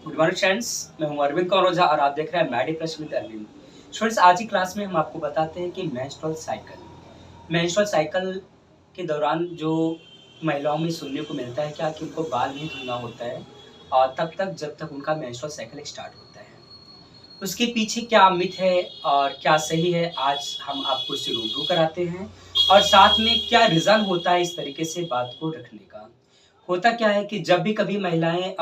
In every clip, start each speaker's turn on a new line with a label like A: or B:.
A: Good morning friends, मैं हूं अरविंद कौर ओझा और आप देख रहे हैं Maddy plus with Arvind. Friends, आज की क्लास में हम आपको बताते हैं कि मेंस्ट्रुअल साइकिल के दौरान जो महिलाओं में सुनने को मिलता है क्या कि उनको बाल नहीं धुलना होता है और तब तक जब तक उनका मेंस्ट्रुअल साइकिल स्टार्ट होता है। उसके पीछे क्या मिथ है और क्या सही है, आज हम आपको इससे रूबरू कराते हैं और साथ में क्या रीज़न होता है इस तरीके से बात को रखने का। होता क्या है कि जब भी कभी महिलाएँ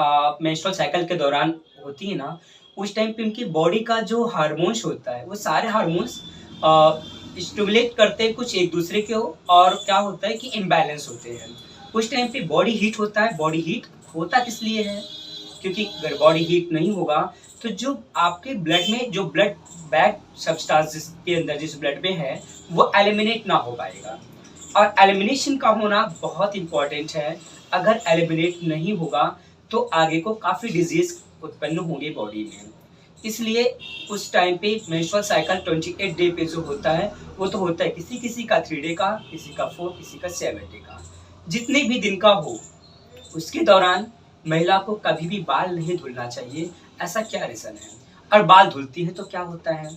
A: मेंस्ट्रुअल साइकिल के दौरान होती हैं ना, उस टाइम पे उनकी बॉडी का जो हार्मोन्स होता है, वो सारे हार्मोन्स स्टिमुलेट करते हैं कुछ एक-दूसरे को और क्या होता है कि इम्बैलेंस होते हैं। उस टाइम पे बॉडी हीट होता है, बॉडी हीट होता किस लिए है? क्योंकि अगर बॉडी हीट नहीं होगा, तो जो आपके ब्लड में जो ब्लड बैड सब्सटेंस जिसके अंदर जिस ब्लड में है, वो एलिमिनेट ना हो पाएगा और एलिमिनेशन का होना बहुत इम्पोर्टेंट है। अगर एलिमिनेट नहीं होगा तो आगे को काफ़ी डिजीज़ उत्पन्न होंगे बॉडी में। इसलिए उस टाइम पे मेंस्ट्रुअल साइकिल 28 डे पे जो होता है, वो तो होता है किसी-किसी का 3 डे का, किसी का 4, किसी का 7 डे का। जितने भी दिन का हो, उसके दौरान महिला को कभी भी बाल नहीं धुलना चाहिए। ऐसा क्या रीज़न है? और बाल धुलती है तो क्या होता है?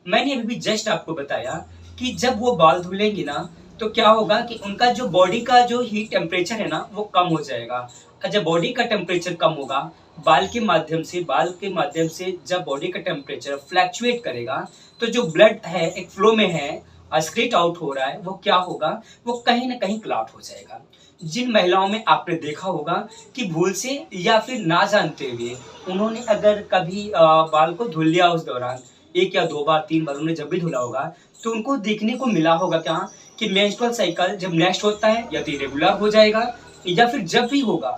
A: मैंने अभी जस्ट आपको बताया कि जब वो बाल धुलेंगी ना, तो क्या होगा कि उनका जो बॉडी का जो हीट टेम्परेचर है ना, वो कम हो जाएगा और जब बॉडी का टेम्परेचर कम होगा, बाल के माध्यम से जब बॉडी का टेम्परेचर फ्लक्चुएट करेगा, तो जो ब्लड है एक फ्लो में है और स्क्रीट आउट हो रहा है, वो क्या होगा, वो कहीं न कहीं क्लॉट हो जाएगा। जिन महिलाओं में आपने देखा होगा कि भूल से या फिर ना जानते हुए उन्होंने अगर कभी बाल को धुल लिया उस दौरान 1 या 2 बार 3 बार उन्होंने जब भी धुला होगा, तो उनको देखने को मिला होगा क्या कि मेंस्ट्रुअल साइकिल जब नेक्स्ट होता है या तो इरेगुलर हो जाएगा या फिर जब भी होगा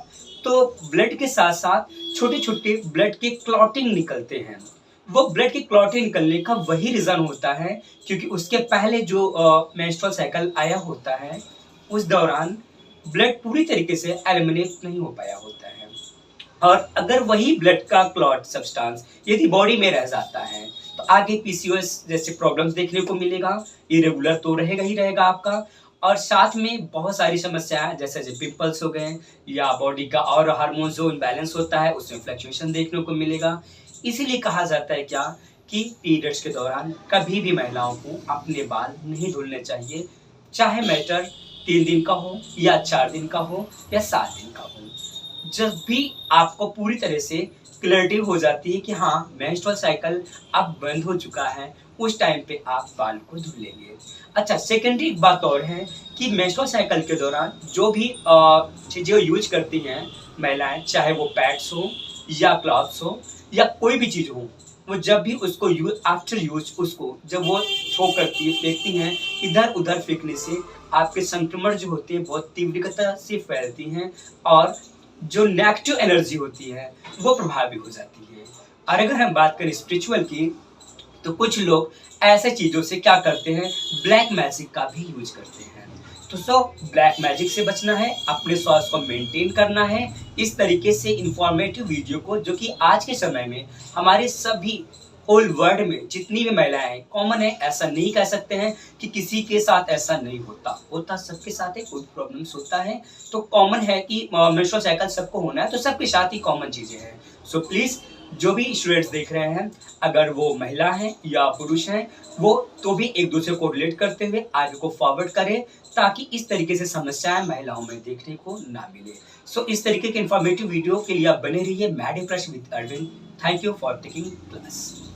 A: तो ब्लड के साथ-साथ छोटे-छोटे ब्लड के क्लॉटिंग निकलते हैं। वो ब्लड के क्लॉटिंग निकलने का वही रीज़न होता है क्योंकि उसके पहले जो मेंस्ट्रुअल साइकिल आया होता है, उस दौरान ब्लड पूरी तरीके से एलिमिनेट नहीं हो पाया होता है। और अगर वही ब्लड का क्लॉट सब्सटेंस यदि बॉडी में रह जाता है, तो आगे पीसीओएस जैसे प्रॉब्लम्स देखने को मिलेगा, इरेगुलर तो रहेगा ही रहेगा आपका और साथ में बहुत सारी समस्याएँ जैसे पिंपल्स हो गए या बॉडी का और हार्मोन जो इम्बैलेंस होता है, उसमें फ्लक्चुएशन देखने को मिलेगा। इसीलिए कहा जाता है क्या कि पीरियड्स के दौरान कभी भी महिलाओं को अपने बाल नहीं धुलने चाहिए, चाहे मैटर 3 दिन का हो या 4 दिन का हो या 7 दिन का हो। जब भी आपको पूरी तरह से क्लैरिटी हो जाती है कि हाँ, मेंस्ट्रुअल साइकिल अब बंद हो चुका है, उस टाइम पे आप बाल को धुलेंगे। अच्छा, सेकेंडरी एक बात और है कि मेंस्ट्रुअल साइकिल के दौरान जो भी चीज़ें यूज़ करती हैं महिलाएँ, चाहे वो पैड्स हो या क्लॉथ्स हो या कोई भी चीज़ हो, वो जब भी उसको आफ्टर यूज़ उसको जब वो थ्रो करती है, फेंकती हैं, इधर-उधर फेंकने से आपके संक्रमण जो होते हैं बहुत तीव्रता से फैलती हैं और जो नेगेटिव एनर्जी होती है, वो प्रभावी हो जाती है। और अगर हम बात करें स्पिरिचुअल की, तो कुछ लोग ऐसे चीज़ों से क्या करते हैं, ब्लैक मैजिक का भी यूज़ करते हैं। तो ब्लैक मैजिक से बचना है, अपने स्वास्थ्य को मेंटेन करना है, इस तरीके से इन्फॉर्मेटिव वीडियो को जो कि आज के समय में हमारे सभी होल वर्ल्ड में जितनी भी महिलाएँ हैं, कॉमन है, ऐसा नहीं कह सकते हैं कि किसी के साथ ऐसा नहीं होता सबके साथ है, कोई प्रॉब्लम्स होता है, तो कॉमन है कि मेंस्ट्रुअल साइकिल सबको होना है, तो सबके साथ ही कॉमन चीज़ें हैं। सो प्लीज़ जो भी स्टूडेंट्स देख रहे हैं, अगर वो महिला हैं या पुरुष हैं, वो तो भी एक-दूसरे को रिलेट करते हुए आगे को फॉरवर्ड करें, ताकि इस तरीके से समस्याएँ महिलाओं में देखने को ना मिले। सो इस तरीके के इन्फॉर्मेटिव वीडियो के लिए आप बने रहिए Maddy fresh with Arvind. Thank you for taking class.